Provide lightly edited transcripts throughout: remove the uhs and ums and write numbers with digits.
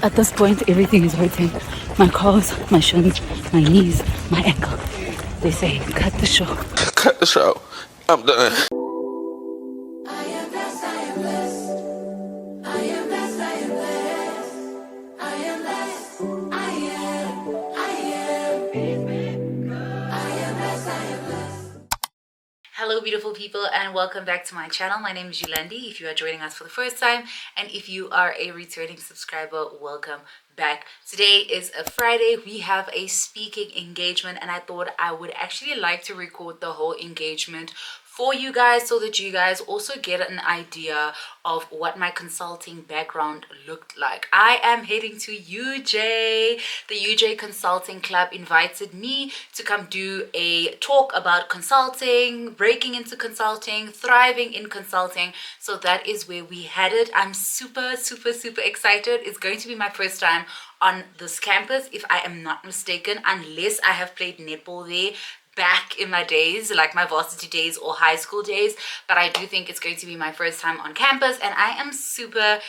At this point, everything is hurting. My calves, my shins, my knees, my ankle. They say, cut the show. Cut the show. I'm done. Hello beautiful people and welcome back to my channel. My name is Yolandi if you are joining us for the first time, and if you are a returning subscriber, welcome back. Today is a Friday. We have a speaking engagement and I thought I would actually like to record the whole engagement for you guys so that you guys also get an idea of what my consulting background looked like. I am heading to UJ. The UJ Consulting Club invited me to come do a talk about consulting, breaking into consulting, thriving in consulting. So that is where we headed. I'm super excited. It's going to be my first time on this campus, if I am not mistaken, unless I have played netball there back in my days, like my varsity days or high school days. But I do think it's going to be my first time on campus, and I am super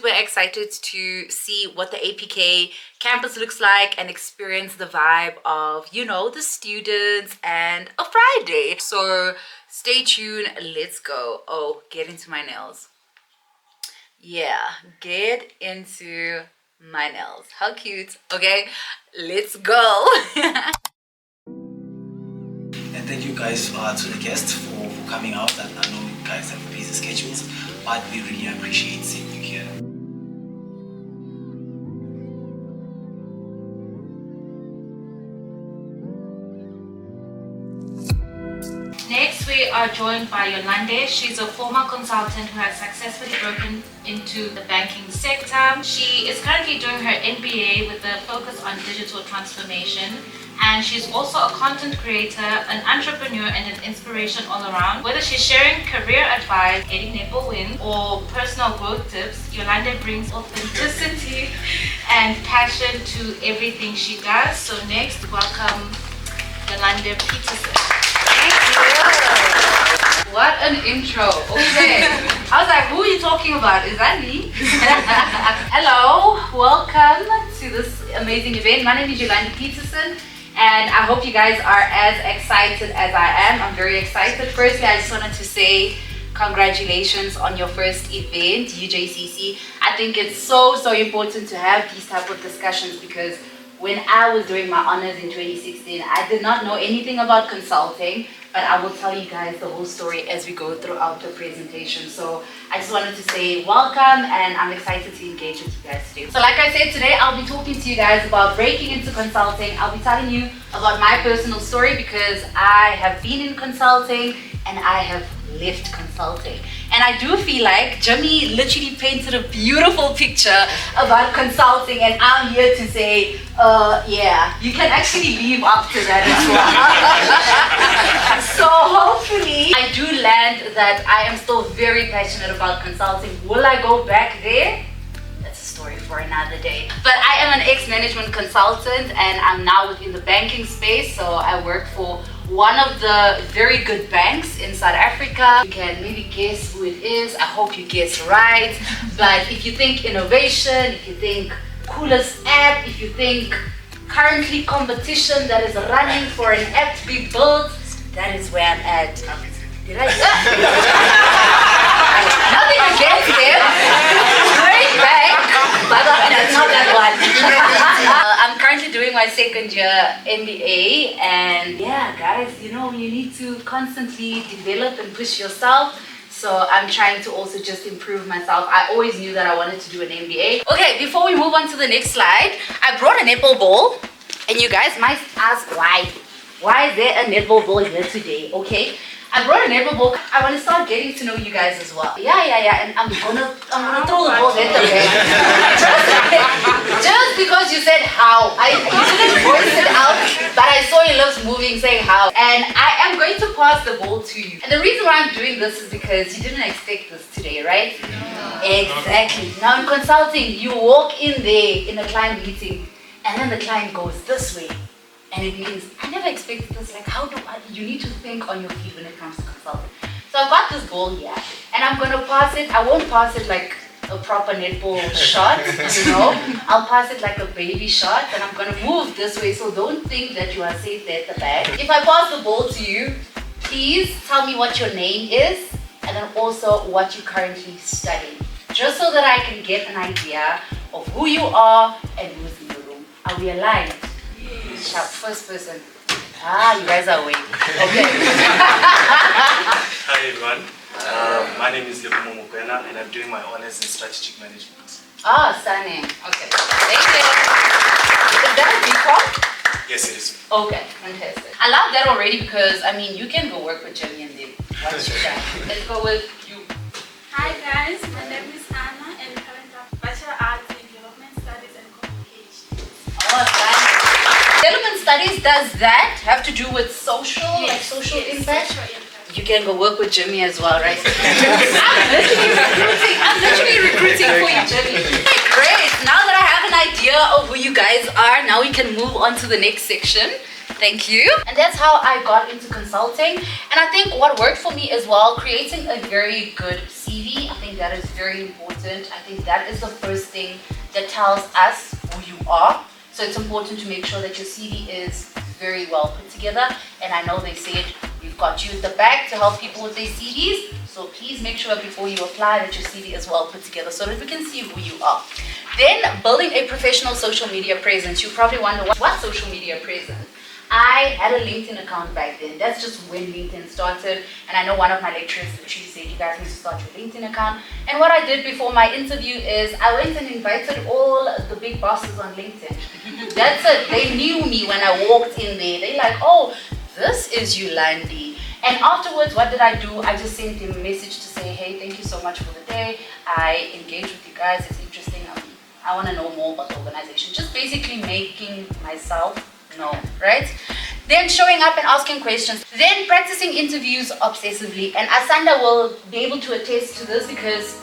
excited to see what the APK campus looks like and experience the vibe of, you know, the students and a Friday. So stay tuned. Let's go. Oh, get into my nails. Yeah, get into my nails. How cute. Okay, let's go. And thank you guys to the guests for coming out. And I know you guys have busy schedules, but we really appreciate seeing you here. Next, we are joined by Yolandi. She's a former consultant who has successfully broken into the banking sector. She is currently doing her MBA with a focus on digital transformation. And she's also a content creator, an entrepreneur, and an inspiration all around. Whether she's sharing career advice, getting netball wins, or personal growth tips, Yolandi brings authenticity and passion to everything she does. So next, welcome Yolandi Pietersen. Thank you. What an intro. Okay. I was like, who are you talking about? Is that me? Hello. Welcome to this amazing event. My name is Yolandi Pietersen, and I hope you guys are as excited as I am. I'm very excited. Firstly, I just wanted to say congratulations on your first event, UJCC. I think it's so important to have these type of discussions, because when I was doing my honors in 2016, I did not know anything about consulting, but I will tell you guys the whole story as we go throughout the presentation. So I just wanted to say welcome, and I'm excited to engage with you guys today. So like I said, today I'll be talking to you guys about breaking into consulting. I'll be telling you about my personal story, because I have been in consulting and I have left consulting. And I do feel like Jimmy literally painted a beautiful picture about consulting, and I'm here to say, yeah, you can actually live up to that as well. So hopefully I do land that I am still very passionate about consulting. Will I go back there? That's a story for another day. But I am an ex-management consultant, and I'm now within the banking space. So I work for one of the very good banks in South Africa. You can maybe guess who it is. I hope you guess right. But if you think innovation, if you think coolest app, if you think currently competition that is running for an app to be built, that is where I'm at. Did I? Nothing against them. Great bank, but that's not that one. I'm currently doing my second year MBA, and yeah, guys, you know, you need to constantly develop and push yourself. So I'm trying to also just improve myself. I always knew that I wanted to do an MBA. Okay, before we move on to the next slide, I brought a netball ball, and you guys might ask why. Why is there a netball ball here today? Okay, I brought a netball ball. I want to start getting to know you guys as well. Yeah, and I'm gonna throw the ball at the back. Just because you said how. You didn't voice it out, but I saw your lips moving saying how. And I am going to pass the ball to you. And the reason why I'm doing this is because you didn't expect this today, right? No. Exactly. Now in consulting, you walk in there in a client meeting, and then the client goes this way. And it means, I never expected this. Like, you need to think on your feet when it comes to consulting. So I've got this ball here, and I'm going to pass it. I won't pass it like a proper netball shot, you know. I'll pass it like a baby shot, and I'm gonna move this way, so don't think that you are safe there at the back. If I pass the ball to you, please tell me what your name is, and then also what you currently study, just so that I can get an idea of who you are and who's in the room. Are we aligned? Yes. Sharp. First person. Ah, you guys are awake. Okay. Hi everyone. My name is Lebumo Mukwena and I'm doing my honors in strategic management. Ah, stunning. Okay. Thank you. Is that a BCom? Yes, it is. Okay, fantastic. I love that already because, I mean, you can go work with Jimmy and them. Let's go with you. Hi guys, my name is Anna and currently I'm Bachelor Arts in Development Studies and Communication. Oh, stunning. Development studies, does that have to do with social, like social impact? Social impact. You can go work with Jimmy as well, right? I'm literally recruiting for you, Jimmy. Okay, great. Now that I have an idea of who you guys are, now we can move on to the next section. Thank you. And that's how I got into consulting. And I think what worked for me as well, creating a very good CV. I think that is very important. I think that is the first thing that tells us who you are. So it's important to make sure that your CV is very well put together. And I know they said we've got you at the back to help people with their CVs. So please make sure before you apply that your CV is well put together so that we can see who you are. Then building a professional social media presence. You probably wonder what social media presence? I had a LinkedIn account back then. That's just when LinkedIn started. And I know one of my lecturers literally said, you guys need to start your LinkedIn account. And what I did before my interview is I went and invited all the big bosses on LinkedIn. That's it. They knew me when I walked in there. They're like, oh, this is Yolandi. And afterwards, what did I do? I just sent them a message to say, hey, thank you so much for the day. I engaged with you guys. It's interesting. I want to know more about the organization. Just basically making myself known, right? Then showing up and asking questions. Then practicing interviews obsessively. And Asanda will be able to attest to this because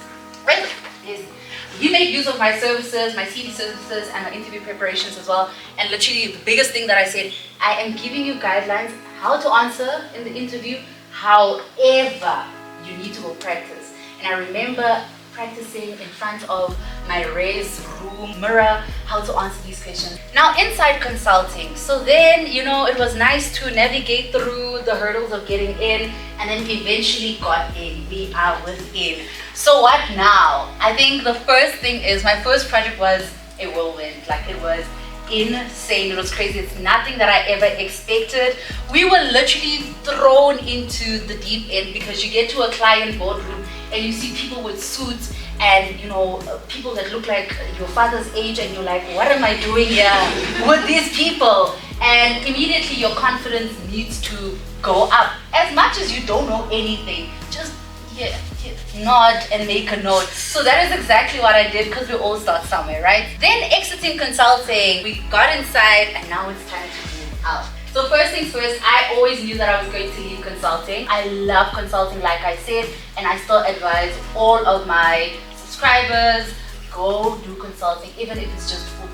he made use of my services, my CV services, and my interview preparations as well. And literally the biggest thing that I said, I am giving you guidelines how to answer in the interview. However, you need to go practice. And I remember practicing in front of my raised room mirror how to answer these questions. Now inside consulting, so then it was nice to navigate through the hurdles of getting in, and then we eventually got in. We are within. So what now? I think the first thing is my first project was a whirlwind. Like, it was insane. It was crazy. It's nothing that I ever expected. We were literally thrown into the deep end because you get to a client boardroom and you see people with suits and people that look like your father's age, and you're like, what am I doing here with these people? And immediately your confidence needs to go up. As much as you don't know anything, just nod and make a note. So that is exactly what I did, because we all start somewhere, right? Then exiting consulting, we got inside and now it's time to move out. So first things first, I always knew that I was going to leave consulting. I love consulting, like I said, and I still advise all of my subscribers, go do consulting, even if it's just for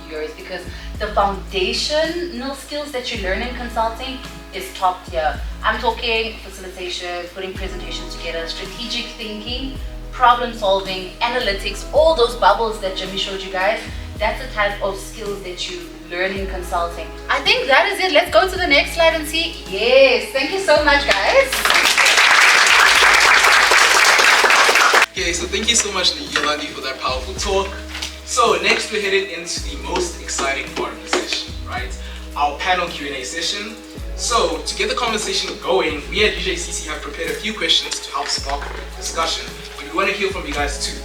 2 years, because the foundational skills that you learn in consulting is top tier. I'm talking facilitation, putting presentations together, strategic thinking, problem solving, analytics, all those bubbles that Jimmy showed you guys. That's the type of skills that you learn in consulting. I think that is it. Let's go to the next slide and see. Yes, thank you so much, guys. Okay, so thank you so much, Yolandi, for that powerful talk. So next we're headed into the most exciting part of the session, right? Our panel Q&A session. So to get the conversation going, we at UJCC have prepared a few questions to help spark discussion, but we want to hear from you guys too.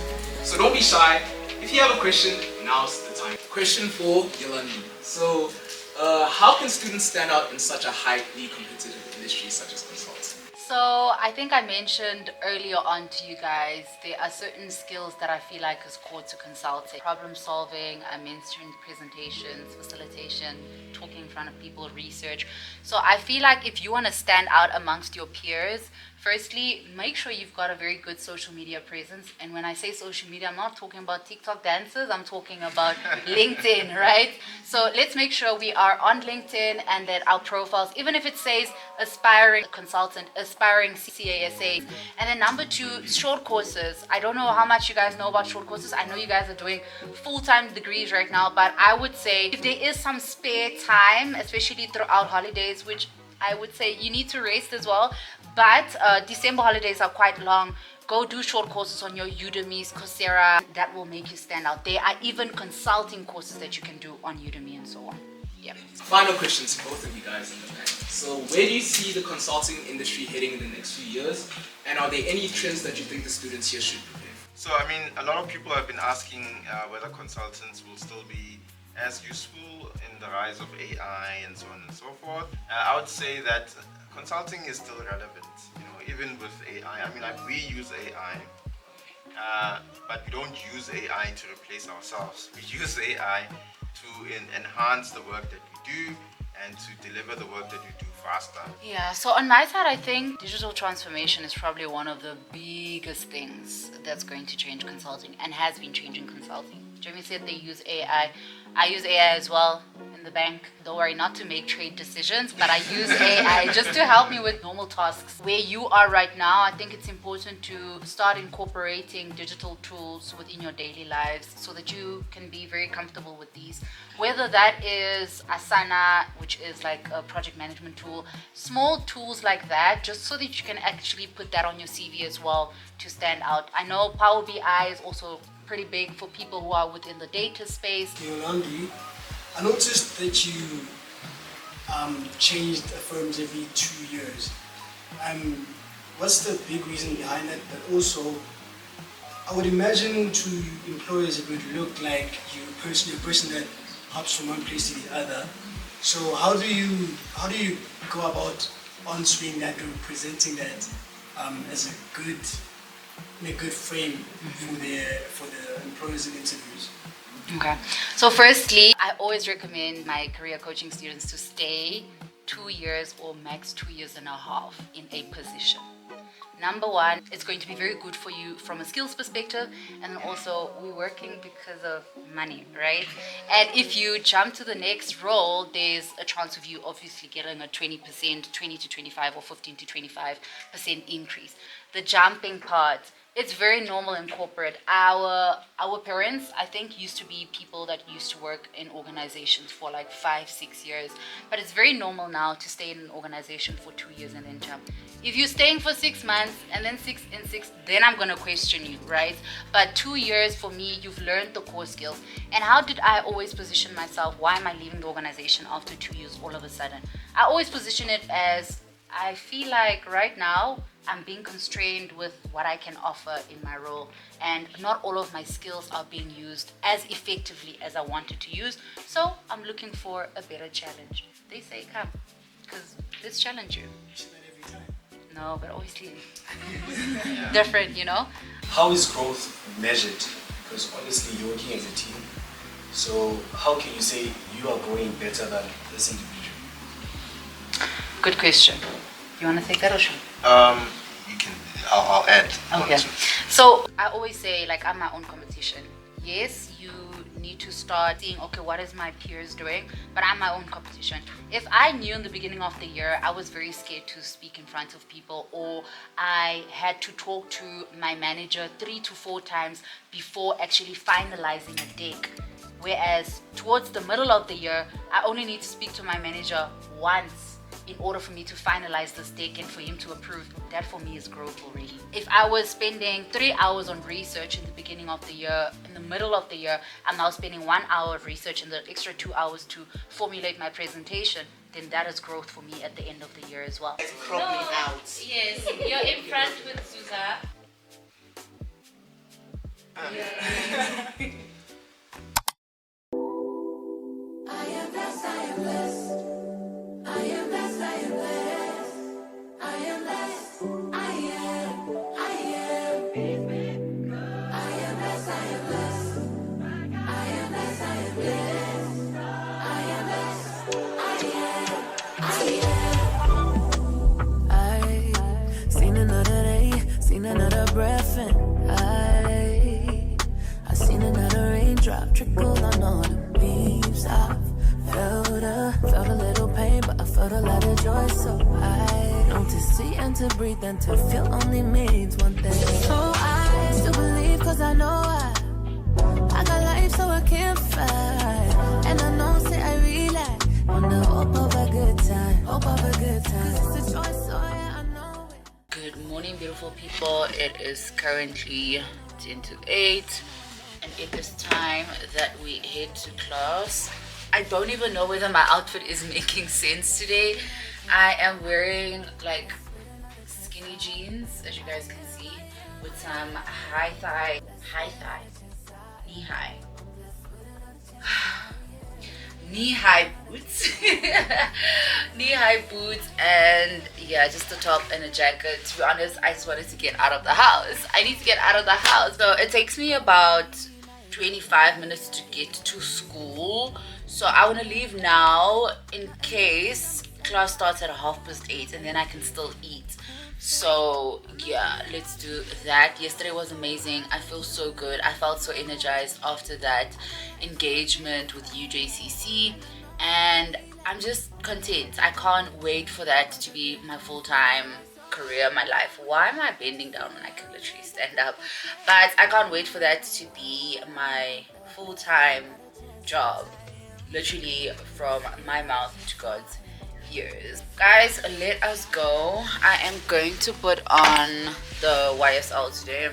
So don't be shy. If you have a question, now's the time. Question for Yolandi. So how can students stand out in such a highly competitive industry such as consulting? So I think I mentioned earlier on to you guys, there are certain skills that I feel like is core to consulting. Problem solving, I mentioned presentations, facilitation, talking in front of people, research. So I feel like if you want to stand out amongst your peers, firstly, make sure you've got a very good social media presence. And when I say social media, I'm not talking about TikTok dances, I'm talking about LinkedIn, right? So let's make sure we are on LinkedIn and that our profiles, even if it says aspiring consultant, aspiring aspiring CASA. And then number 2, short courses. I don't know how much you guys know about short courses. I know you guys are doing full-time degrees right now, but I would say if there is some spare time, especially throughout holidays, which I would say you need to rest as well, but December holidays are quite long. Go do short courses on your Udemy's, Coursera. That will make you stand out. There are even consulting courses that you can do on Udemy and so on. Yeah. Final question to both of you guys in the back. So where do you see the consulting industry heading in the next few years? And are there any trends that you think the students here should prepare for? So, I mean, a lot of people have been asking whether consultants will still be as useful in the rise of AI and so on and so forth. I would say that consulting is still relevant, you know, even with AI. I mean, like, we use AI, but we don't use AI to replace ourselves. We use AI to enhance the work that we do and to deliver the work that we do faster. Yeah, so on my side, I think digital transformation is probably one of the biggest things that's going to change consulting and has been changing consulting. Jeremy said they use AI. I use AI as well in the bank. Don't worry, not to make trade decisions, but I use AI just to help me with normal tasks. Where you are right now, I think it's important to start incorporating digital tools within your daily lives so that you can be very comfortable with these. Whether that is Asana, which is like a project management tool, small tools like that, just so that you can actually put that on your CV as well to stand out. I know Power BI is also pretty big for people who are within the data space. Yolandi, I noticed that you changed firms every 2 years. What's the big reason behind that? But also, I would imagine to employers it would look like you're a person that hops from one place to the other. So how do you go about answering that or presenting that as in a good frame for the employers in interviews? Okay. So firstly, I always recommend my career coaching students to stay 2 years or max 2.5 years in a position. Number one, it's going to be very good for you from a skills perspective, and then also we're working because of money, right? And if you jump to the next role, there's a chance of you obviously getting a 20%, 20 to 25 or 15 to 25% increase. The jumping part, it's very normal in corporate. Our parents, I think, used to be people that used to work in organizations for like 5-6 years. But it's very normal now to stay in an organization for 2 years and then jump. If you're staying for 6 months and then 6 and 6, then I'm gonna question you, right? But 2 years for me, you've learned the core skills. And how did I always position myself? Why am I leaving the organization after 2 years all of a sudden? I always position it as, I feel like right now I'm being constrained with what I can offer in my role, and not all of my skills are being used as effectively as I wanted to use. So I'm looking for a better challenge. They say come, because let's challenge you. Every time. No, but obviously different, you know. How is growth measured? Because honestly, you're working as a team. So how can you say you are growing better than this individual? Good question. You want to take that or should You can. I'll add. Okay. So I always say, like, I'm my own competition. Yes, you need to start seeing, okay, what is my peers doing? But I'm my own competition. If I knew in the beginning of the year I was very scared to speak in front of people, or I had to talk to my manager 3 to 4 times before actually finalizing a deck, whereas towards the middle of the year, I only need to speak to my manager once in order for me to finalize this deck and for him to approve. That for me is growth already. If I was spending 3 hours on research in the beginning of the year, in the middle of the year, I'm now spending 1 hour of research and the extra 2 hours to formulate my presentation, then that is growth for me at the end of the year as well. No, yes, you're in front with Suza. Another breath and I seen another see and to breathe and to feel only means one thing. So I still believe cause I know I got life so I can't fight. And I know say I relax on the hope of a good time. Hope of a good time. Cause it's a choice so yeah, I know it. Good morning beautiful people. It is currently 10 to 8 and it is time that we head to class. I don't even know whether my outfit is making sense today. I am wearing like skinny jeans, as you guys can see, with some knee-high boots. Knee-high boots, and yeah, just a top and a jacket. To be honest, I just wanted to get out of the house. I need to get out of the house. So it takes me about 25 minutes to get to school. So I want to leave now in case class starts at 8:30 and then I can still eat. So yeah, let's do that. Yesterday was amazing. I feel so good. I felt so energized after that engagement with UJCC, and I'm just content. I can't wait for that to be my full-time career, my life. Why am I bending down when I can literally stand up? But I can't wait for that to be my full-time job, literally from my mouth to God's ears. Guys, let us go. I am going to put on the YSL today.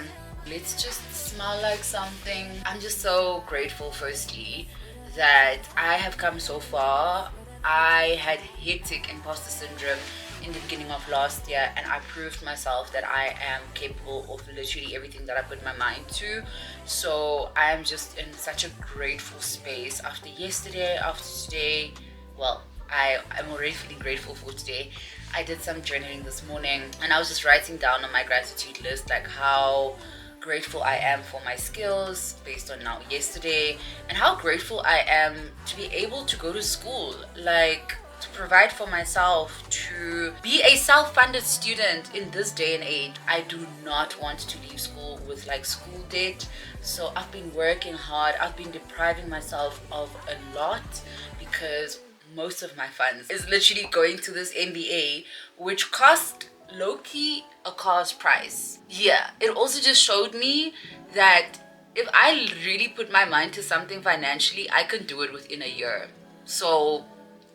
Let's just smell like something. I'm just so grateful, firstly, that I have come so far. I had hectic imposter syndrome in the beginning of last year, and I proved myself that I am capable of literally everything that I put my mind to. So I am just in such a grateful space after yesterday, after today. Well, I'm already feeling grateful for today. I did some journaling this morning and I was just writing down on my gratitude list like how grateful I am for my skills based on now yesterday, and how grateful I am to be able to go to school, like to provide for myself, to be a self-funded student in this day and age. I do not want to leave school with like school debt. So I've been working hard. I've been depriving myself of a lot because most of my funds is literally going to this MBA, which cost low-key a car's price. Yeah, it also just showed me that if I really put my mind to something financially, I can do it within a year. So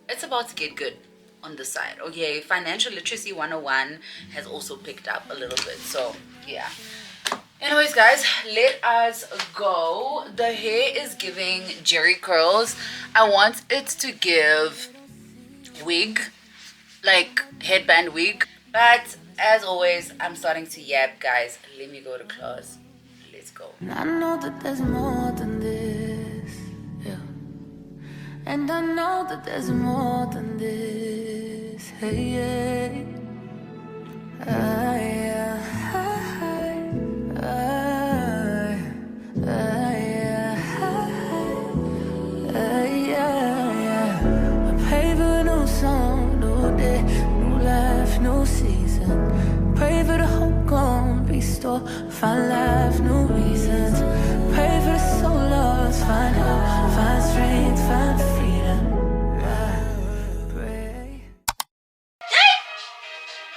it's about to get good on the side. Okay, financial literacy 101 has also picked up a little bit. So yeah. Anyways guys, let us go. The hair is giving jerry curls. I want it to give wig, like headband wig. But as always, I'm starting to yap, guys. Let me go to class. Let's go. And I know that there's more than this, yeah. And I know that there's more than this, hey, yeah. I pray for a new song, new day, new life, new season. Pray for the hope gone, restore, find life, new reasons. Pray for the soul lost, find hope, find strength, find freedom. Pray.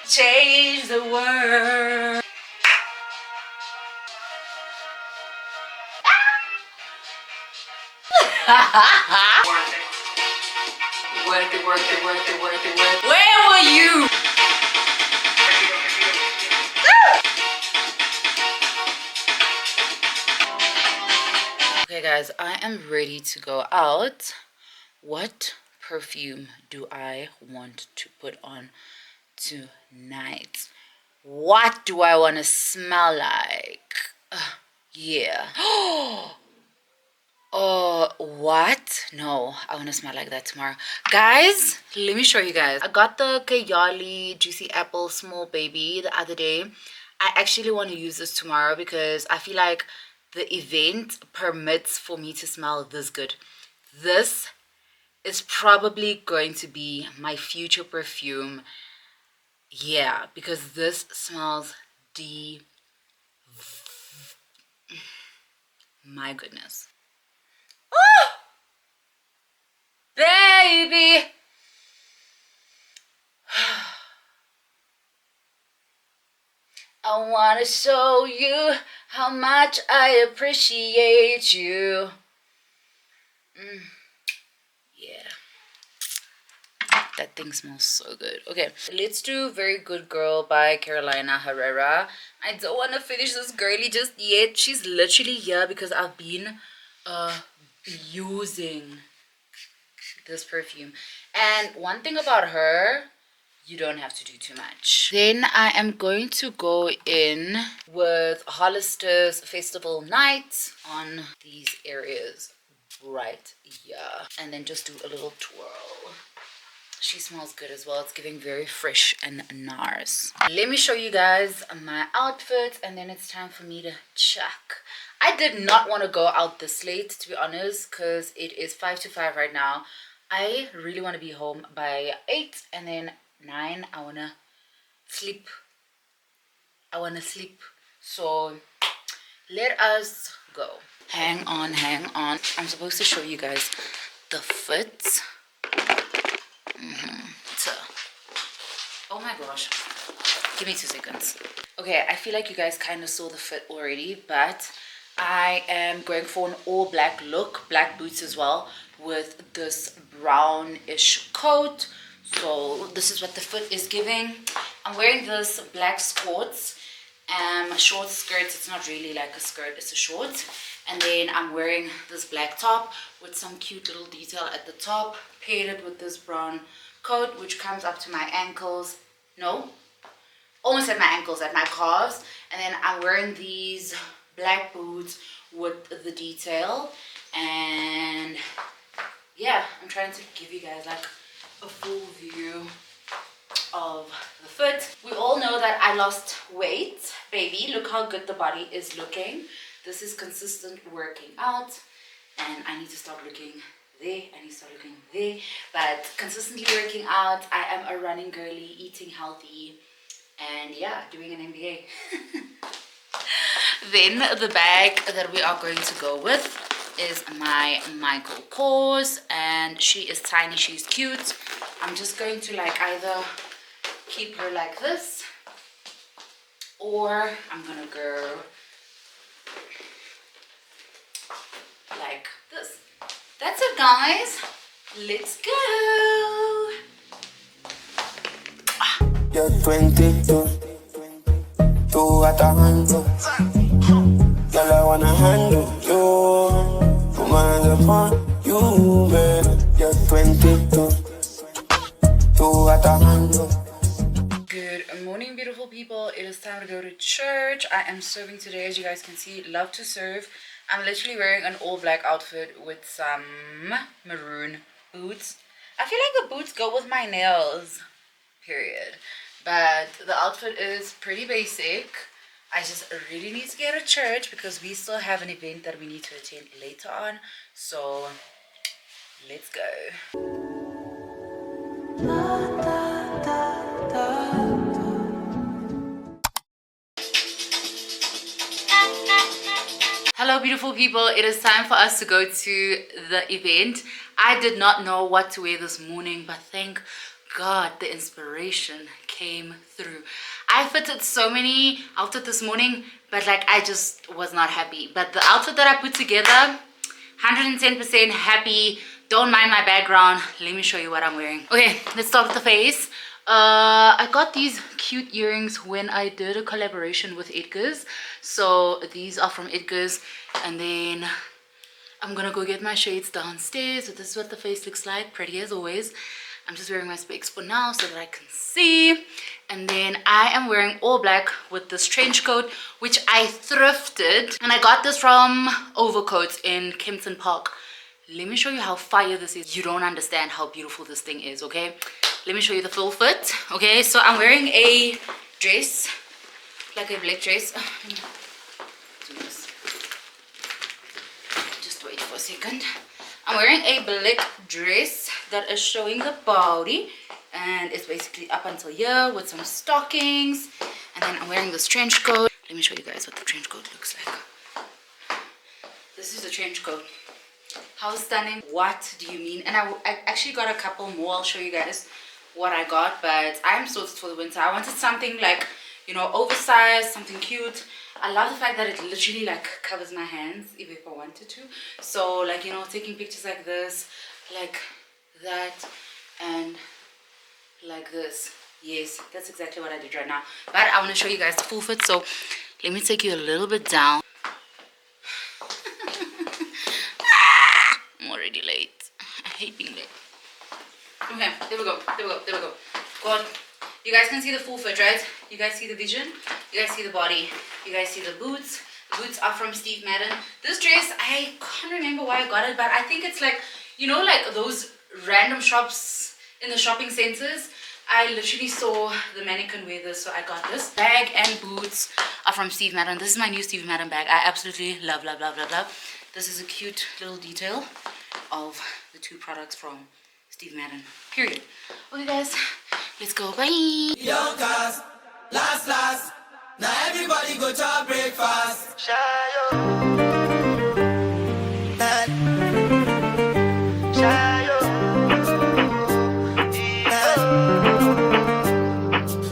Change the world. Work it. Where were you? Okay guys, I am ready to go out. What perfume do I want to put on tonight? What do I want to smell like? Yeah. Oh, what? No, I want to smell like that tomorrow. Guys, let me show you guys. I got the Yolandi Juicy Apple Small Baby the other day. I actually want to use this tomorrow because I feel like the event permits for me to smell this good. This is probably going to be my future perfume. Yeah, because this smells my goodness. Oh, baby. I wanna show you how much I appreciate you. Yeah. That thing smells so good. Okay, let's do Very Good Girl by Carolina Herrera. I don't want to finish this girly just yet. She's literally here because I've been using this perfume. And one thing about her, you don't have to do too much. Then I am going to go in with Hollister's Festival Night on these areas right here. And then just do a little twirl. She smells good as well. It's giving very fresh and nice. Let me show you guys my outfit and then it's time for me to check. I did not want to go out this late, to be honest, because it is 5 to 5 right now. I really want to be home by 8 and then 9 I want to sleep. So let us go. Hang on. I'm supposed to show you guys the fit. So, oh my gosh, give me 2 seconds. Okay, I feel like you guys kind of saw the fit already, but I am going for an all black look, black boots as well, with this brownish coat. So this is what the fit is giving. I'm wearing this black shorts, short skirt. It's not really like a skirt, it's a short. And then I'm wearing this black top with some cute little detail at the top, paired it with this brown coat which comes up to my ankles. No, almost at my ankles, at my calves. And then I'm wearing these black boots with the detail. And yeah, I'm trying to give you guys like a full view of the fit. We all know that I lost weight, baby. Look how good the body is looking. This is consistent working out, and I need to stop looking there. I need to start looking there. But consistently working out, I am a running girly, eating healthy, and yeah, doing an MBA. Then the bag that we are going to go with is my Michael Kors, and she is tiny, she's cute. I'm just going to like either keep her like this, or I'm gonna go like this. That's it, guys. Let's go. You're 22, two at a handle. Girl, I wanna handle you. Put my hands upon you, baby. You're 22, two at a handle. Good morning, beautiful people. It is time to go to church. I am serving today, as you guys can see. Love to serve. I'm literally wearing an all black outfit with some maroon boots. I feel like the boots go with my nails, period. But the outfit is pretty basic. I just really need to get to church because we still have an event that we need to attend later on. So let's go. Hello, beautiful people. It is time for us to go to the event. I did not know what to wear this morning, but thank God the inspiration came through. I fitted so many outfits this morning, but like I just was not happy. But the outfit that I put together, 110% happy. Don't mind my background. Let me show you what I'm wearing. Okay, let's start with the face. I got these cute earrings when I did a collaboration with Edgar's. So these are from Edgar's, and then I'm gonna go get my shades downstairs. So this is what the face looks like, pretty as always. I'm just wearing my specs for now so that I can see. And then I am wearing all black with this trench coat, which I thrifted, and I got this from Overcoats in Kempton Park. Let me show you how fire this is. You don't understand how beautiful this thing is, okay? Let me show you the full fit. Okay, so I'm wearing a dress, like a black dress. Do this. Just wait for a second. I'm wearing a black dress that is showing the body, and it's basically up until here with some stockings. And then I'm wearing this trench coat. Let me show you guys what the trench coat looks like. This is the trench coat. How stunning. What do you mean? And I actually got a couple more. I'll show you guys what I got, but I'm sorted for the winter. I wanted something like, you know, oversized, something cute. I love the fact that it literally like covers my hands if I wanted to. So like, you know, taking pictures like this, like that, and like this. Yes, that's exactly what I did right now. But I want to show you guys the full fit, so let me take you a little bit down. I'm already late. I hate being late. Okay, there we go. God, you guys can see the full fit, right? You guys see the vision? You guys see the body? You guys see the boots? The boots are from Steve Madden. This dress, I can't remember why I got it, but I think it's like, you know, like those random shops in the shopping centers. I literally saw the mannequin wear this, so I got this. Bag and boots are from Steve Madden. This is my new Steve Madden bag. I absolutely love. This is a cute little detail of the two products from Steve Madden. Period. Okay, guys, let's go. Bye. Young cars, last. Now everybody go to breakfast. Shayo.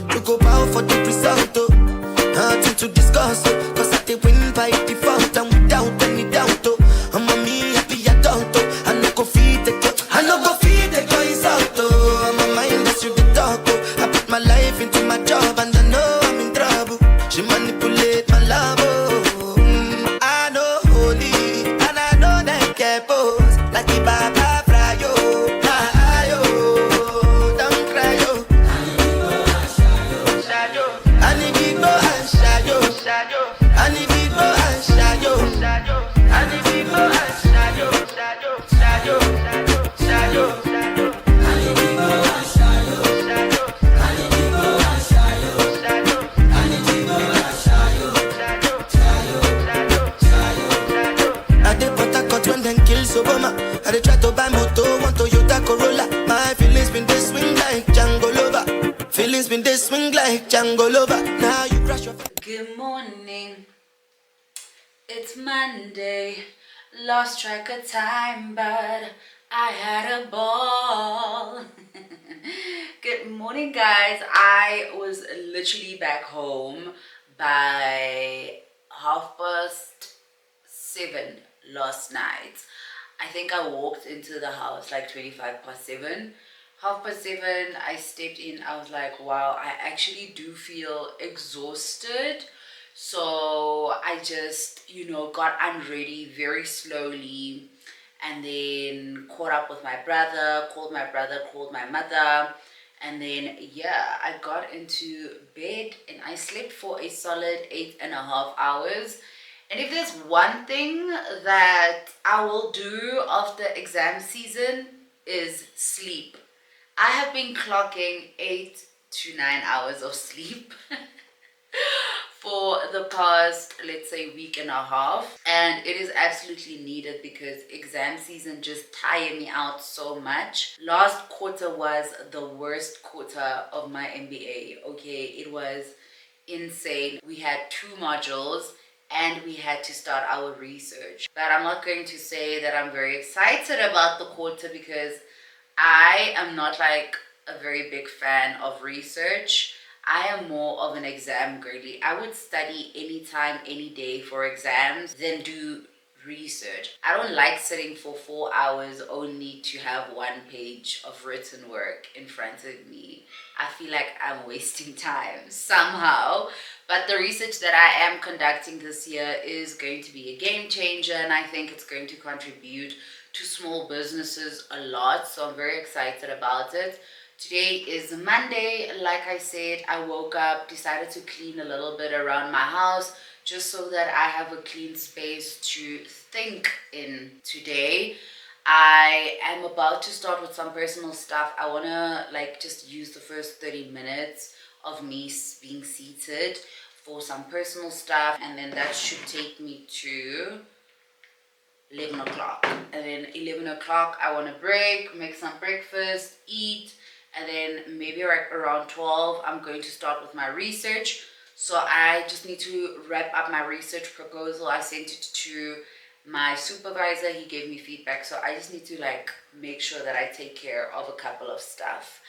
To go bow for the result, nothing to discuss, cause I did win by default and without any doubt. I'm a me happy adult, I no go feed the girl, I no go feed the girl insult. I'm a mind that's you the talk. I put my life into my job and I know I'm in trouble. She manipulate my love. I know holy and I know that get pose like the Baba Frayo. Don't cry yo. And if it go and shadow, and if it go and shadow, and if it go and shadow, and if it go and shadow, and if it go and shadow, and if it go and shadow. I did put a cut when them kill Obama. I did try to buy moto, one Toyota Corolla. My feelings been they swing like Django Lover. Feelings been they swing like Django Lover. Now you crash your. Good morning. It's Monday. Lost track of time, but I had a ball. Good morning, guys. I was literally back home by 7:30 last night. I think I walked into the house like 7:25. 7:30, I stepped in. I was like, wow, I actually do feel exhausted. So I just, you know, got unready very slowly and then caught up with my brother, called my mother. And then, yeah, I got into bed and I slept for a solid 8.5 hours. And if there's one thing that I will do after exam season is sleep. I have been clocking 8 to 9 hours of sleep for the past, let's say, week and a half. And it is absolutely needed because exam season just tired me out so much. Last quarter was the worst quarter of my MBA. Okay, it was insane. We had 2 modules and we had to start our research. But I'm not going to say that I'm very excited about the quarter because I am not like a very big fan of research. I am more of an exam girly. I would study anytime, any day for exams than do research. I don't like sitting for 4 hours only to have 1 page of written work in front of me. I feel like I'm wasting time somehow. But the research that I am conducting this year is going to be a game changer, and I think it's going to contribute to small businesses a lot. So I'm very excited about it. Today is Monday. Like I said, I woke up, decided to clean a little bit around my house just so that I have a clean space to think in today. I am about to start with some personal stuff. I want to like just use the first 30 minutes of me being seated for some personal stuff, and then that should take me to 11 o'clock. And then 11 o'clock I want to break, make some breakfast, eat, and then maybe around 12 I'm going to start with my research. So I just need to wrap up my research proposal. I sent it to my supervisor, he gave me feedback, so I just need to like make sure that I take care of a couple of stuff.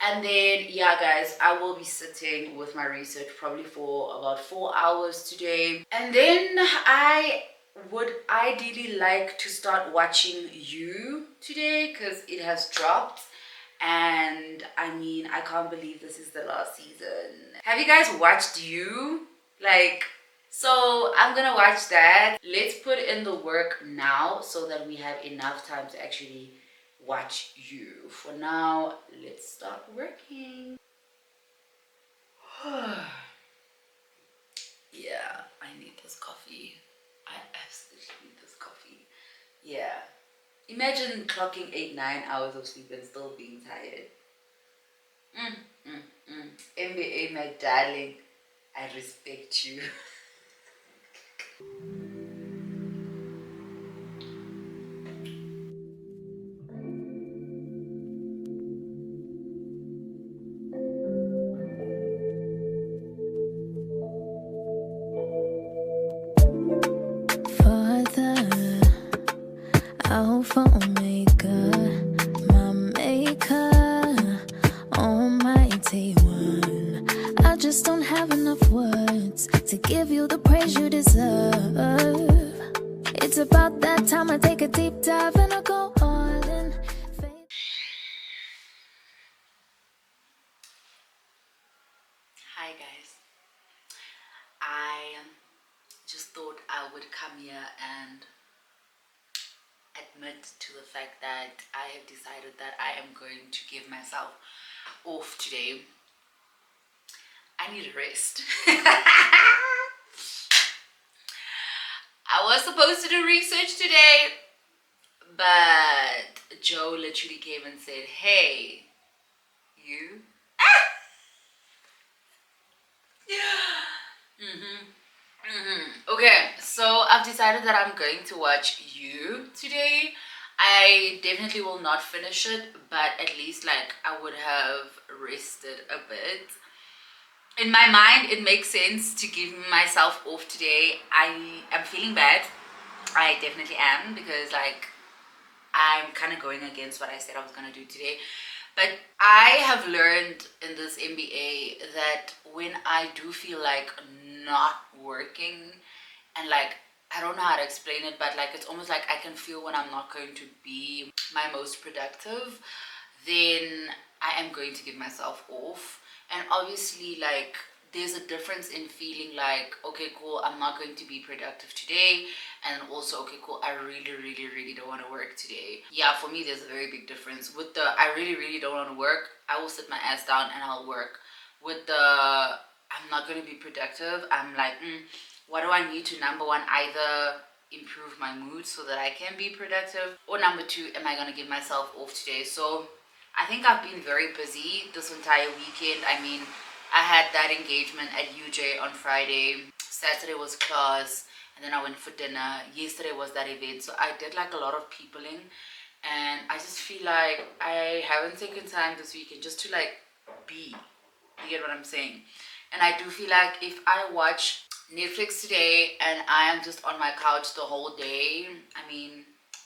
And then, yeah, guys, I will be sitting with my research probably for about 4 hours today. And then I would ideally like to start watching You today because it has dropped. And I mean, I can't believe this is the last season. Have you guys watched You? So I'm gonna watch that. Let's put in the work now so that we have enough time to actually watch You. For now, let's start working. Yeah, I need this coffee. I absolutely need this coffee. Yeah. Imagine clocking 8-9 hours of sleep and still being tired. MBA, my darling, I respect you. Father, Alpha Omega, my maker, almighty one. I just don't have enough words to give you the praise you deserve. It's about that time I take a deep dive and I go all in. Hi guys, I just thought I would come here and admit to the fact that I have decided that I am going to give myself off today. I need a rest. I was supposed to do research today, but Joe literally came and said, hey, you. Okay, so I've decided that I'm going to watch You today. I definitely will not finish it, but at least I would have rested a bit. In my mind, it makes sense to give myself off today. I am feeling bad. I definitely am, because I'm kind of going against what I said I was going to do today. But I have learned in this MBA that when I do feel like not working, and I don't know how to explain it, but it's almost like I can feel when I'm not going to be my most productive, then I am going to give myself off. And obviously there's a difference in feeling okay, cool, I'm not going to be productive today, and also, okay, cool, I really don't want to work today. Yeah, for me there's a very big difference. With the I really don't want to work, I will sit my ass down and I'll work. With the I'm not going to be productive, I'm what do I need to, number one, either improve my mood so that I can be productive, or number two, am I going to give myself off today? So I think I've been very busy this entire weekend. I mean, I had that engagement at UJ on Friday. Saturday was class, and then I went for dinner. Yesterday was that event. So I did a lot of peopling, and I just feel like I haven't taken time this weekend just to be. You get what I'm saying? And I do feel like if I watch Netflix today and I am just on my couch the whole day, I mean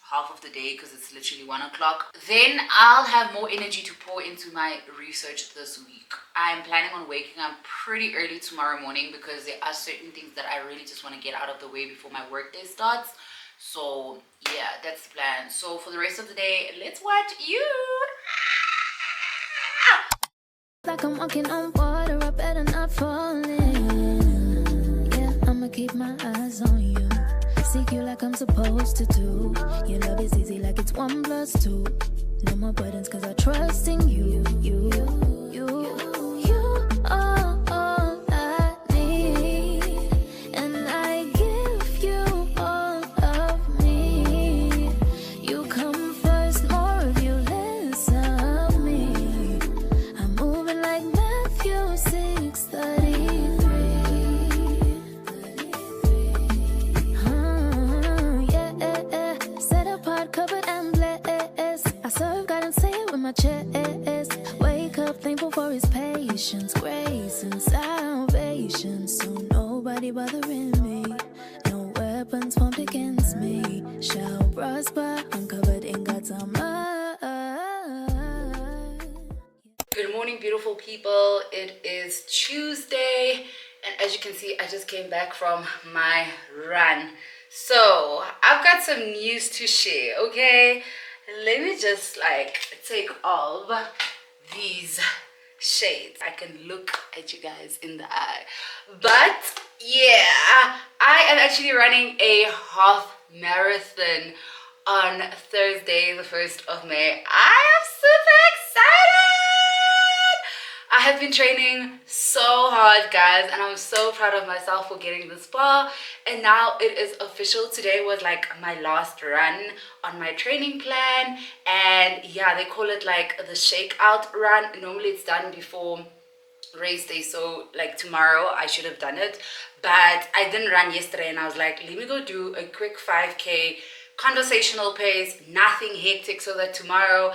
half of the day because it's literally 1 o'clock, then I'll have more energy to pour into my research this week. I'm planning on waking up pretty early tomorrow morning because there are certain things that I really just want to get out of the way before my workday starts. So yeah, that's the plan. So for the rest of the day, let's watch You. Like I'm walking on water, I better not fall in. Yeah, I'ma keep my eyes on you. Seek you like I'm supposed to do. Your love is easy like it's 1 + 2. No more burdens cause I trust in you. You are all I need. And I give you all of me. You come first, more of you, less of me. I'm moving like Matthew 6:33. Covered and blessed. I serve God and say it with my chest. Wake up thankful for his patience, grace and salvation. So nobody bothering me. No weapons formed against me shall prosper. I'm covered in God's armor. Good morning beautiful people. It is Tuesday, and as you can see, I just came back from my run. So I've got some news to share, okay? Let me just like take off these shades. I can look at you guys in the eye. But yeah, I am actually running a half marathon on Thursday, the 1st of May. I am super excited! I have been training so hard, guys, and I'm so proud of myself for getting this far. And now it is official. Today was like my last run on my training plan, and yeah, they call it like the shakeout run. Normally it's done before race day, so like tomorrow I should have done it, but I didn't run yesterday, and I was like, let me go do a quick 5k conversational pace, nothing hectic, so that tomorrow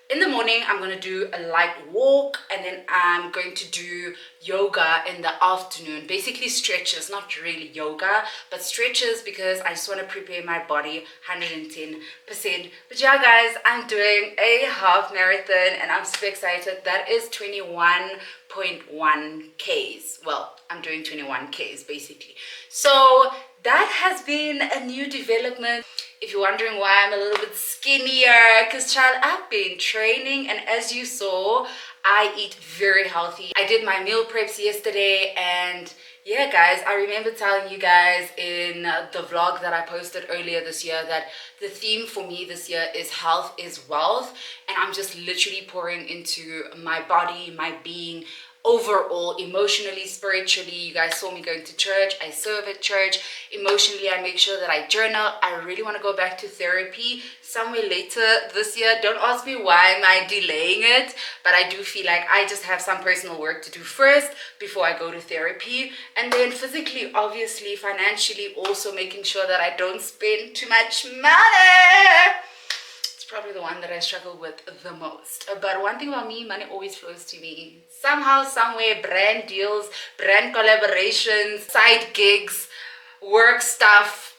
in the morning I'm going to do a light walk, and then I'm going to do yoga in the afternoon. Basically stretches, not really yoga, but stretches, because I just want to prepare my body 110%. But yeah, guys, I'm doing a half marathon and I'm super excited. That is 21.1 Ks. Well, I'm doing 21 Ks basically. So that has been a new development. If you're wondering why I'm a little bit skinnier, because child, I've been training, and as you saw, I eat very healthy. I did my meal preps yesterday, and yeah, guys, I remember telling you guys in the vlog that I posted earlier this year that the theme for me this year is health is wealth, and I'm just literally pouring into my body, my being, overall, emotionally, spiritually. You guys saw me going to church. I serve at church. Emotionally, I make sure that I journal. I really want to go back to therapy somewhere later this year. Don't ask me why am I delaying it, but I do feel like I just have some personal work to do first before I go to therapy. And then physically, obviously, financially, also making sure that I don't spend too much money. Probably the one that I struggle with the most. But one thing about me, money always flows to me. Somehow, somewhere, brand deals, brand collaborations, side gigs, work stuff,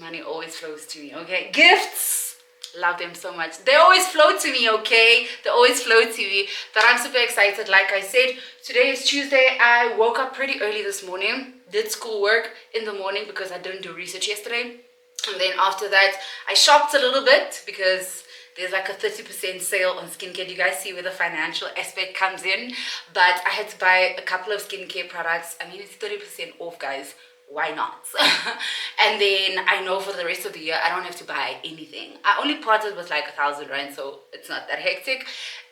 money always flows to me, okay? Gifts, love them so much. They always flow to me, okay? They always flow to me. But I'm super excited. Like I said, today is Tuesday. I woke up pretty early this morning, did schoolwork in the morning because I didn't do research yesterday. And then after that, I shopped a little bit because there's like a 30% sale on skincare. You guys see where the financial aspect comes in. But I had to buy a couple of skincare products. I mean, it's 30% off, guys. Why not? And then I know for the rest of the year, I don't have to buy anything. I only parted with like 1,000 rand, so it's not that hectic.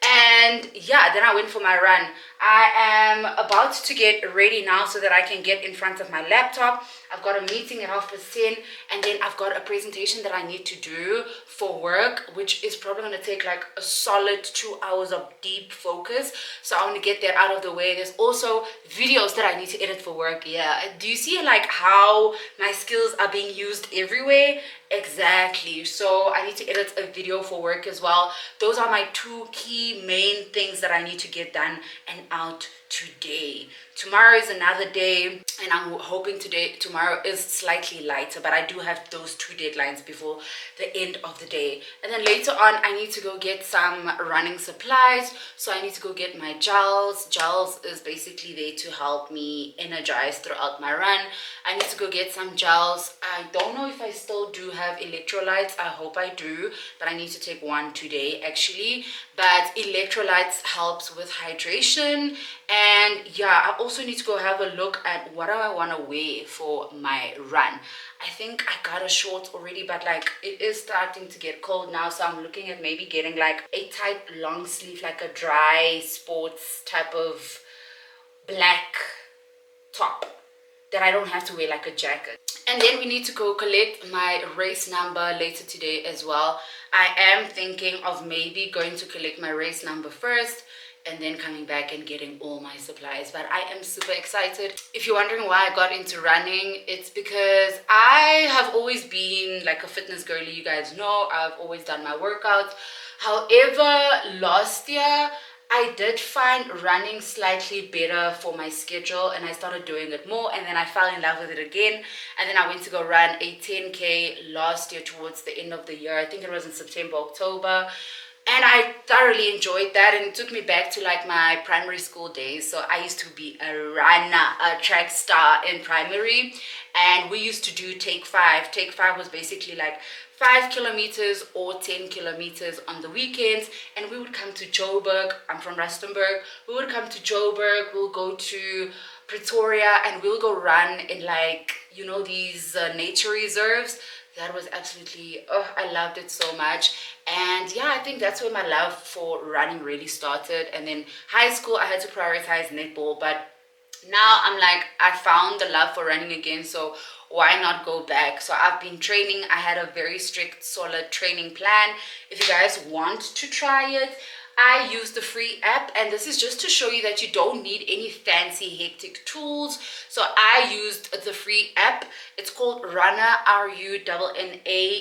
And yeah, then I went for my run. I am about to get ready now so that I can get in front of my laptop. I've got a meeting at 10:30, and then I've got a presentation that I need to do for work, which is probably going to take like a solid 2 hours of deep focus. So I want to get that out of the way. There's also videos that I need to edit for work. Yeah, do you see like how my skills are being used everywhere? Exactly. So I need to edit a video for work as well. Those are my two key main things that I need to get done and out today. Tomorrow is another day, and I'm hoping tomorrow is slightly lighter, but I do have those 2 deadlines before the end of the day. And then later on, I need to go get some running supplies. So I need to go get my gels. Gels is basically there to help me energize throughout my run. I need to go get some gels. I don't know if I still do have electrolytes. I hope I do, but I need to take one today actually. But electrolytes helps with hydration. And yeah, I also need to go have a look at what do I want to wear for my run. I think I got a short already, but like it is starting to get cold now, so I'm looking at maybe getting like a tight long sleeve, like a dry sports type of black top that I don't have to wear like a jacket. And then we need to go collect my race number later today as well. I am thinking of maybe going to collect my race number first and then coming back and getting all my supplies. But I am super excited. If you're wondering why I got into running, it's because I have always been like a fitness girly. You guys know I've always done my workouts. However, last year I did find running slightly better for my schedule, and I started doing it more, and then I fell in love with it again. And then I went to go run a 10k last year towards the end of the year. I think it was in September, October. And I thoroughly enjoyed that, and it took me back to like my primary school days. So I used to be a runner, a track star in primary, and we used to do take 5. Take 5 was basically like 5 kilometers or 10 kilometers on the weekends, and we would come to Joburg. I'm from Rustenburg. We would come to Joburg, we'll go to Pretoria, and we'll go run in like, you know, these nature reserves. That was absolutely, oh, I loved it so much. And yeah, I think that's where my love for running really started. And then high school, I had to prioritize netball, but now I'm like, I found the love for running again, so why not go back? So I've been training. I had a very strict, solid training plan. If you guys want to try it, I use the free app, and this is just to show you that you don't need any fancy hectic tools. So I used the free app. It's called Runner, RUNNA,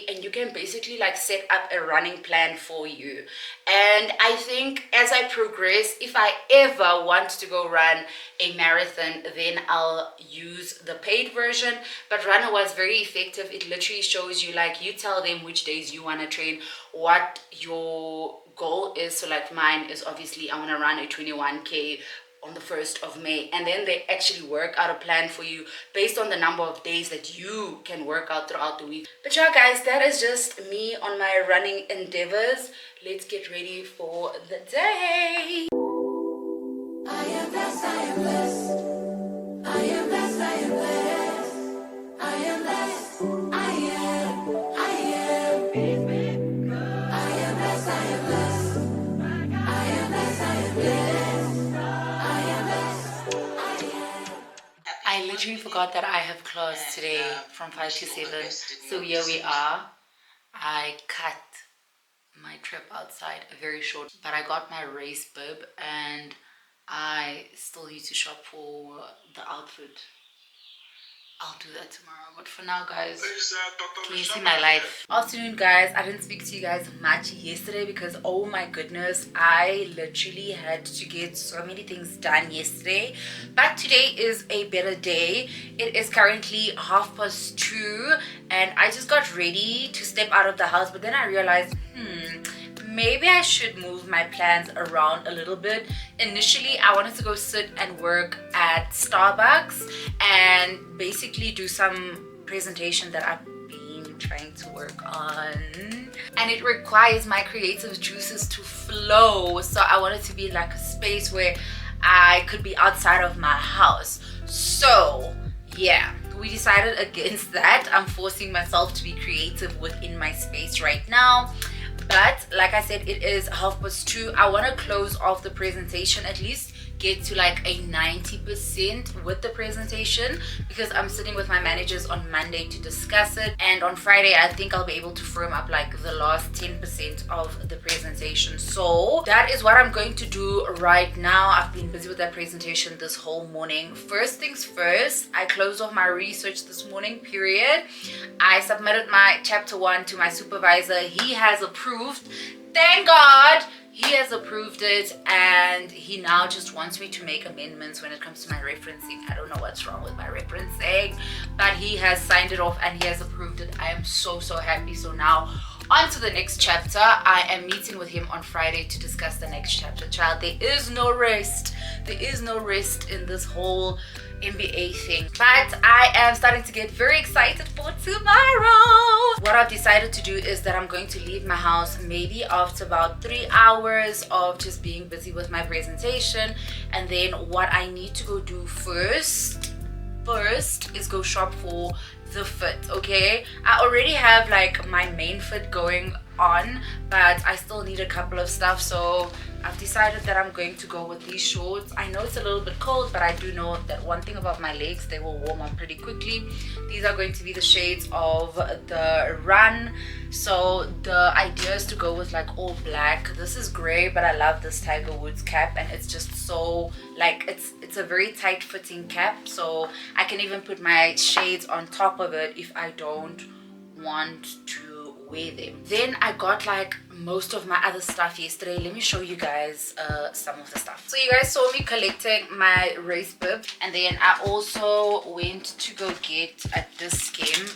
and you can basically like set up a running plan for you. And I think as I progress, if I ever want to go run a marathon, then I'll use the paid version. But Runner was very effective. It literally shows you, like, you tell them which days you want to train, what your goal is. So like mine is obviously I want to run a 21k on the 1st of May, and then they actually work out a plan for you based on the number of days that you can work out throughout the week. But yeah guys, that is just me on my running endeavors. Let's get ready for the day. I am blessed, I am blessed. I am blessed, I am blessed. I am blessed, I am, I am. I am blessed, I am blessed. I am blessed, I am blessed. I literally forgot that I have class today from 5 to 7. So here we are. I cut my trip outside very short, but I got my race bib and I still need to shop for the outfit. I'll do that tomorrow, but for now guys, can you see my life? Afternoon guys, I didn't speak to you guys much yesterday because oh my goodness, I literally had to get so many things done yesterday. But today is a better day. It is currently 2:30 and I just got ready to step out of the house, but then I realized maybe I should move my plans around a little bit. Initially, I wanted to go sit and work at Starbucks and basically do some presentation that I've been trying to work on. And it requires my creative juices to flow. So I wanted to be like a space where I could be outside of my house. So yeah, we decided against that. I'm forcing myself to be creative within my space right now. But like I said, it is 2:30. I want to close off the presentation, at least get to like a 90% with the presentation, because I'm sitting with my managers on Monday to discuss it, and on Friday I think I'll be able to firm up like the last 10% of the presentation. So that is what I'm going to do right now. I've been busy with that presentation this whole morning. First things first, I closed off my research this morning, period. I submitted my chapter 1 to my supervisor. He has approved, thank God. He has approved it, and he now just wants me to make amendments when it comes to my referencing. I don't know what's wrong with my referencing, but he has signed it off and he has approved it. I am so happy. So now on to the next chapter. I am meeting with him on Friday to discuss the next chapter. Child, there is no rest. There is no rest in this whole MBA thing, but I am starting to get very excited for tomorrow. What I've decided to do is that I'm going to leave my house maybe after about 3 hours of just being busy with my presentation, and then what I need to go do first is go shop for the fit. Okay, I already have like my main fit going on, but I still need a couple of stuff. So I've decided that I'm going to go with these shorts. I know it's a little bit cold, but I do know that one thing about my legs, they will warm up pretty quickly. These are going to be the shades of the Run. So the idea is to go with like all black. This is gray, but I love this Tiger Woods cap, and it's just so like it's a very tight fitting cap, so I can even put my shades on top of it if I don't want to wear them. Then I got like most of my other stuff yesterday. Let me show you guys some of the stuff. So you guys saw me collecting my race bib, and then I also went to go get at this scheme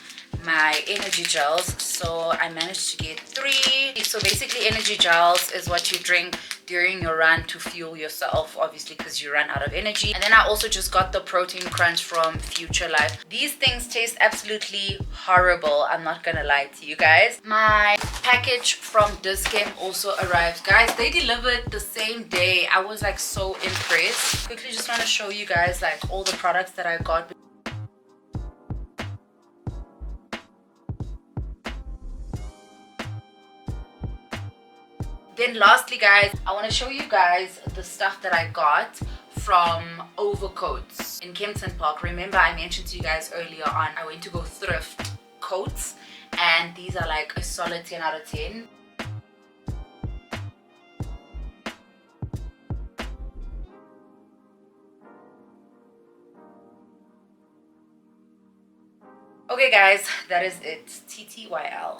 my energy gels. So I managed to get 3. So basically energy gels is what you drink during your run to fuel yourself, obviously, because you run out of energy. And then I also just got the protein crunch from Future Life. These things taste absolutely horrible, I'm not gonna lie to you guys. My package from Dischem also arrived, guys. They delivered the same day. I was like so impressed. Quickly just want to show you guys like all the products that I got. Then lastly, guys, I want to show you guys the stuff that I got from Overcoats in Kempton Park. Remember I mentioned to you guys earlier on, I went to go thrift coats, and these are like a solid 10 out of 10. Okay guys, that is it. TTYL.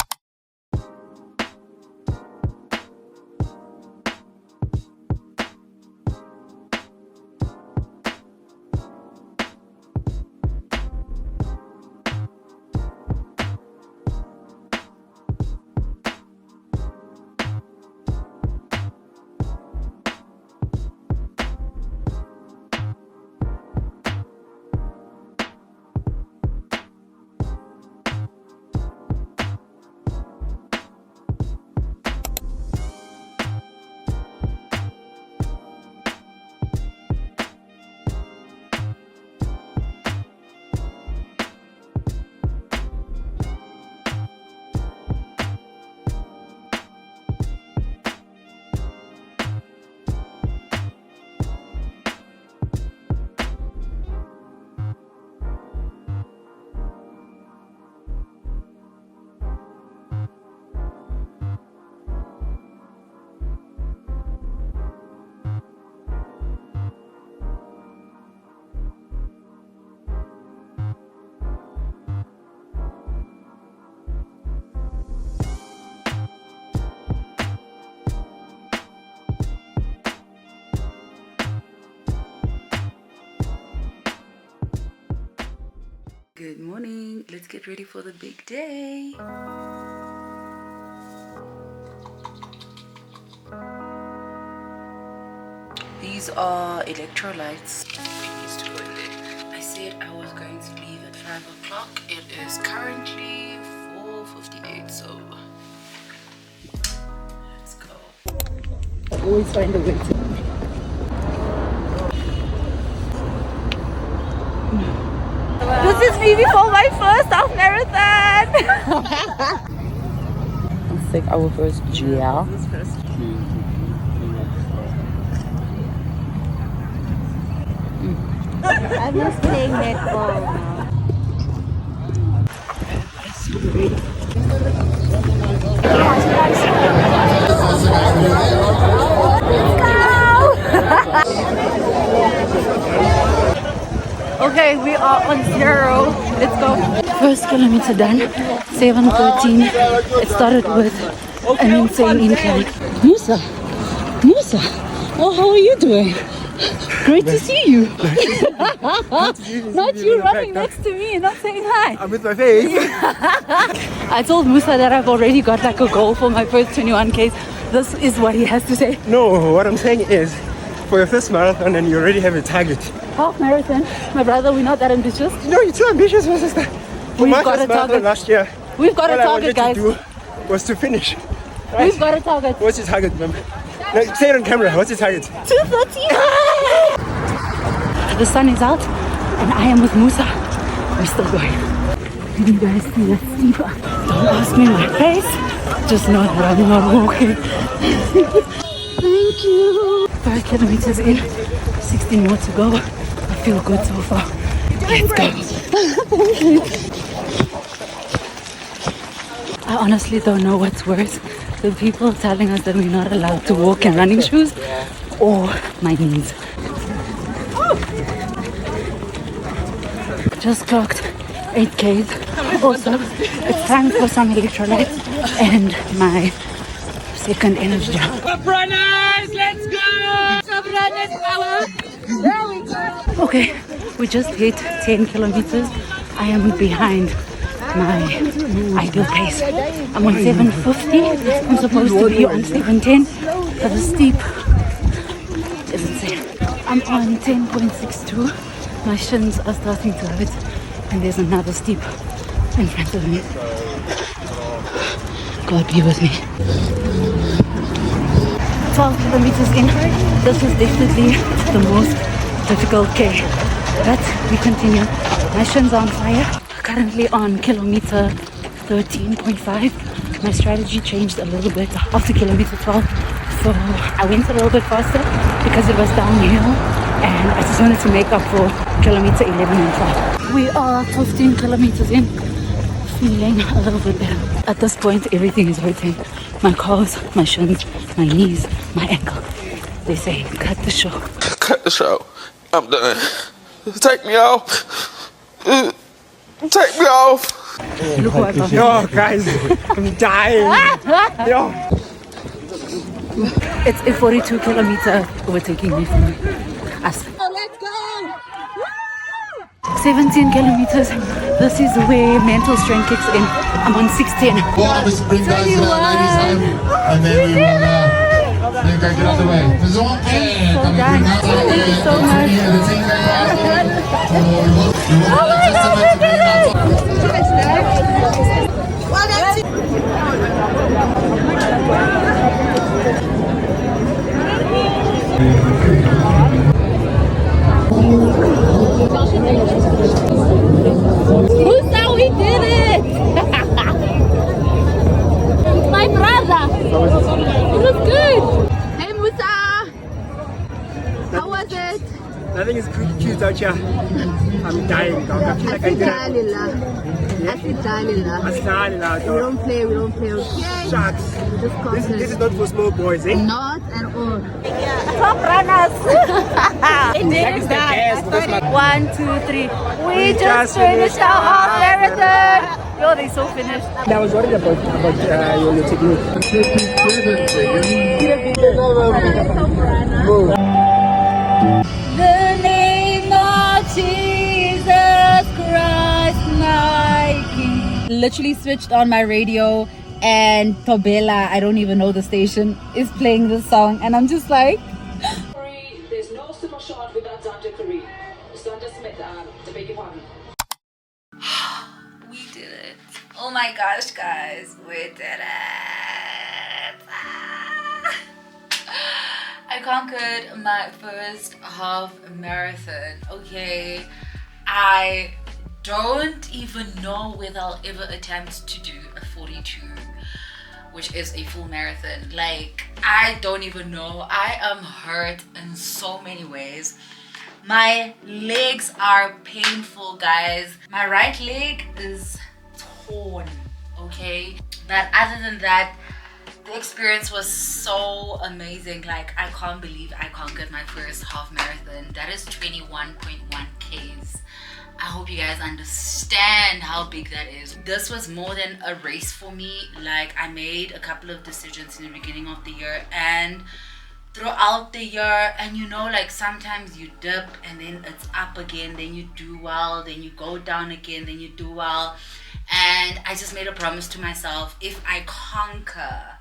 Good morning. Let's get ready for the big day. These are electrolytes. It needs to go in there. I said I was going to leave at 5 o'clock. It is currently 4:58, so let's go. Always find a way to. This is me before my first half marathon. Let's take our first gel. I'm just playing netball now. Okay, we are on 0. Let's go. First kilometer done. 7:13. It started with an insane incline. Musa, oh, how are you doing? Great to see you. Not you running next to me and not saying hi. I'm with my face. I told Musa that I've already got like a goal for my first 21Ks. This is what he has to say. No, what I'm saying is, for your first marathon and you already have a target. Half marathon. My brother, we're not that ambitious. No, you're too ambitious, my sister. For my first marathon last year, we've got a target, guys. All I wanted to do was to finish. Right? We've got a target. What's your target, ma'am? No, say it on camera. What's your target? 2:13. The sun is out and I am with Musa. We're still going. Can you guys see that steeper? Don't ask me my face. Just know that I'm not walking. Thank you. 5 kilometers in, 16 more to go. I feel good so far. Let's go. Thank you. I honestly don't know what's worse. The people telling us that we're not allowed to walk in running shoes, or my knees. Just clocked 8Ks. Also, it's time for some electrolytes and my second energy gel. Up runners, let's go! Up runners, power! There we go! Okay, we just hit 10 kilometers. I am behind my ideal pace. I'm on 750. I'm supposed to be on 710, but the steep is insane. I'm on 10.62. My shins are starting to hurt, and there's another steep in front of me. God be with me. 12 kilometers in. This was definitely the most difficult K, but we continue. My shins are on fire. Currently on kilometer 13.5. My strategy changed a little bit after kilometer 12, so I went a little bit faster because it was downhill, and I just wanted to make up for kilometer 11 and 12. We are 15 kilometers in, feeling a little bit better. At this point, everything is hurting. My calves, my shins, my knees, my ankle. They say, cut the show. Cut the show. I'm done. Take me off. Take me off. Look what I found. Yo, guys, I'm dying. Yo. It's a 42 kilometer overtaking me from us. Let's go! 17 kilometers. This is where mental strength kicks in. I'm on 610. Well, just bring guys to that ladies' home, and then we will then go get underway. Thank you so much. Musa, we did it! My brother! It was good! Hey Musa! How was it? Nothing is cute out here. I'm dying, dog. I feel like I did it. We don't play, okay? Shucks. This is not for small boys, eh? Not at all. Top runners. It didn't die. 1, 2, 3. We just finished our half marathon. Yo, they so finished. I was worried about your technique. The name of Jesus Christ, my King. Literally switched on my radio, and Tobela, I don't even know the station, is playing this song, and I'm just like, there's no super shot without Dr. Curry. Sandra Smith, to beg your pardon. We did it. Oh my gosh, guys, we did it. I conquered my first half marathon. Okay, I don't even know whether I'll ever attempt to do a 42, which is a full marathon. Like, I don't even know. I am hurt in so many ways. My legs are painful, guys. My right leg is torn, okay? But other than that, the experience was so amazing. Like, I can't believe I conquered my first half marathon. That is 21.1 Ks. I hope you guys understand how big that is. This was more than a race for me. Like, I made a couple of decisions in the beginning of the year and throughout the year, and you know, like, sometimes you dip and then it's up again, then you do well, then you go down again, then you do well. And I just made a promise to myself, if I conquer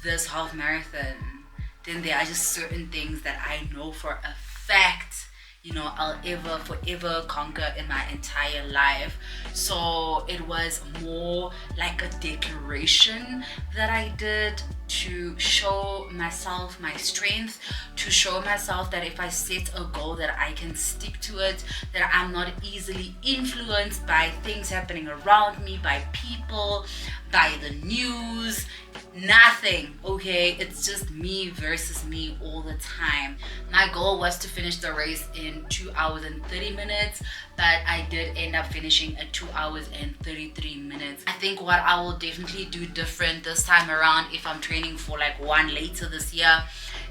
this half marathon, then there are just certain things that I know for a fact, you know, I'll forever conquer in my entire life. So it was more like a declaration that I did to show myself my strength, to show myself that if I set a goal that I can stick to it, that I'm not easily influenced by things happening around me, by people, by the news, nothing. Okay, it's just me versus me all the time. My goal was to finish the race in 2 hours and 30 minutes, but I did end up finishing at 2 hours and 33 minutes. I think what I will definitely do different this time around, if I'm training for like one later this year,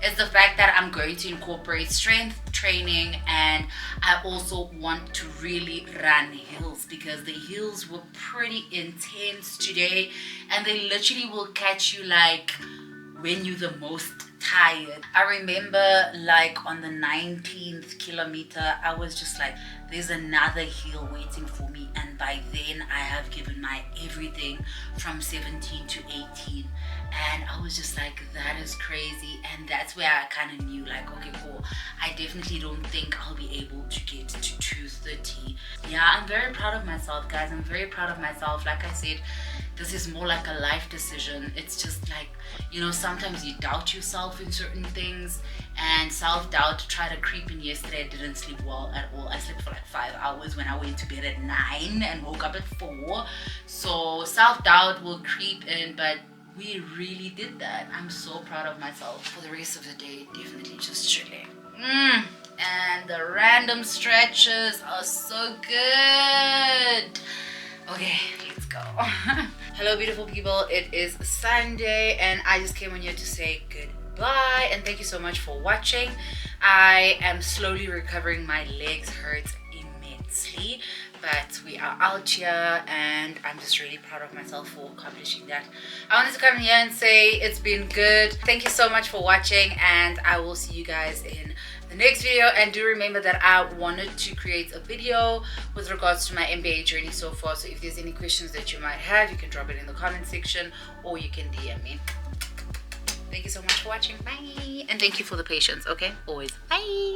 is the fact that I'm going to incorporate strength training, and I also want to really run hills, because the hills were pretty intense today, and they literally will catch you like when you're the most tired. I remember like on the 19th kilometer, I was just like, there's another hill waiting for me, and by then I have given my everything from 17 to 18, and I was just like, that is crazy. And that's where I kind of knew like, okay, cool, I definitely don't think I'll be able to get to 2:30. Yeah, I'm very proud of myself, guys. I'm very proud of myself. Like I said, this is more like a life decision. It's just like, you know, sometimes you doubt yourself in certain things, and self-doubt tried to creep in. Yesterday I didn't sleep well at all. I slept for like 5 hours when I went to bed at 9 and woke up at 4. So self-doubt will creep in, but we really did that. I'm so proud of myself. For the rest of the day, definitely just chilling. And the random stretches are so good. Okay, let's go. Hello beautiful people, it is Sunday and I just came on here to say goodbye and thank you so much for watching. I am slowly recovering. My legs hurt immensely, but we are out here and I'm just really proud of myself for accomplishing that. I wanted to come here and say it's been good. Thank you so much for watching, and I will see you guys in the next video. And do remember that I wanted to create a video with regards to my MBA journey so far, so if there's any questions that you might have, you can drop it in the comment section or you can DM me. Thank you so much for watching. Bye. And thank you for the patience. Okay, always. Bye.